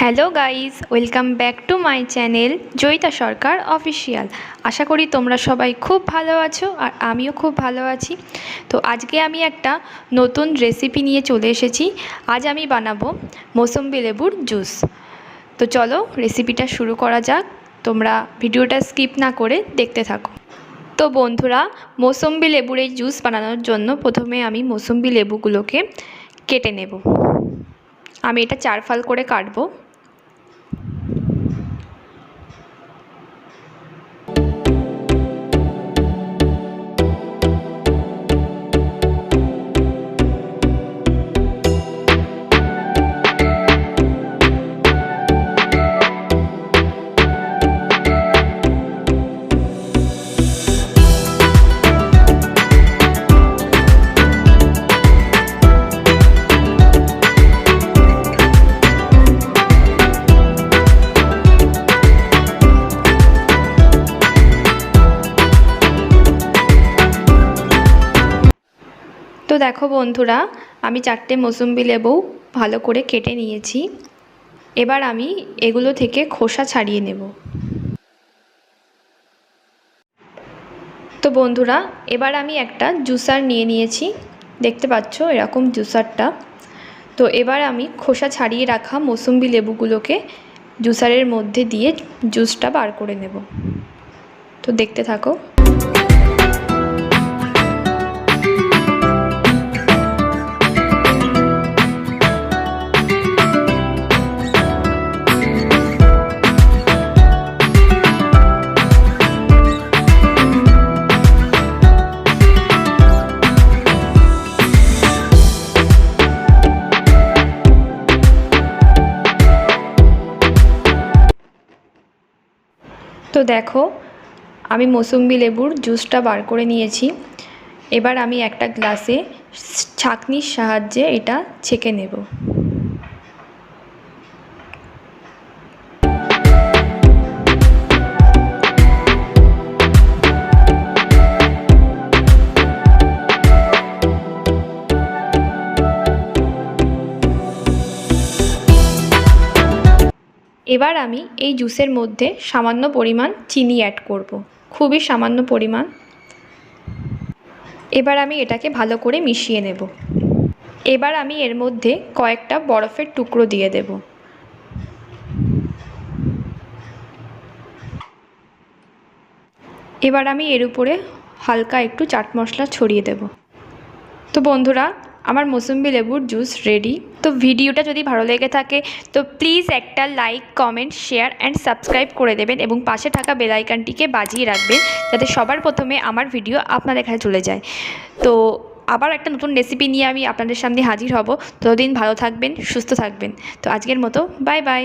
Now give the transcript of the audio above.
Hello guys, welcome back to my channel Joyita Sarkar official. আশা করি তোমরা সবাই খুব ভালো আছো আর আমিও খুব ভালো আছি। তো আজকে আমি একটা নতুন রেসিপি নিয়ে চলে এসেছি। আজ আমি বানাবো মৌসম্বি লেবুর জুস। তো চলো রেসিপিটা শুরু করা যাক। তোমরা ভিডিওটা স্কিপ না করে দেখতে থাকো। তো বন্ধুরা, মৌসম্বি লেবুর এই জুস বানানোর জন্য প্রথমে আমি মৌসম্বি লেবুগুলোকে কেটে নেব। আমি এটা 4 ফাল করে কাটবো। তো দেখো বন্ধুরা, আমি 4টে মৌসম্বি লেবু ভালো করে কেটে নিয়েছি। এবার আমি এগুলো থেকে খোসা ছাড়িয়ে নেব। তো বন্ধুরা, এবার আমি একটা জুসার নিয়ে নিয়েছি, দেখতে পাচ্ছ এরকম জুসারটা। তো এবার আমি খোসা ছাড়িয়ে রাখা মৌসম্বি লেবুগুলোকে জুসারের মধ্যে দিয়ে জুসটা বার করে নেব। তো দেখতে থাকো। তো দেখো, আমি মৌসম্বি লেবুর জুসটা বার করে নিয়েছি। এবার আমি একটা গ্লাসে ছাঁকনির সাহায্যে এটা ছেঁকে নেব। এবার আমি এই জুসের মধ্যে সামান্য পরিমাণ চিনি অ্যাড করব, খুবই সামান্য পরিমাণ। এবার আমি এটাকে ভালো করে মিশিয়ে নেব। এবার আমি এর মধ্যে কয়েকটা বরফের টুকরো দিয়ে দেব। এবার আমি এর উপরে হালকা একটু চাট মশলা ছড়িয়ে দেব। তো বন্ধুরা, আমার মৌসম্বি লেবুর জুস রেডি। তো ভিডিওটা যদি ভালো লেগে থাকে তো প্লিজ একটা like, comment, share and subscribe করে দেবেন এবং পাশে থাকা বেল আইকনটিকে বাজিয়ে রাখবেন যাতে সবার প্রথমে আমার ভিডিও আপনাদের কাছে চলে যায়। তো আবার একটা নতুন রেসিপি নিয়ে আমি আপনাদের সামনে হাজির হব। ততদিন ভালো থাকবেন, সুস্থ থাকবেন। তো আজকের মতো বাই বাই।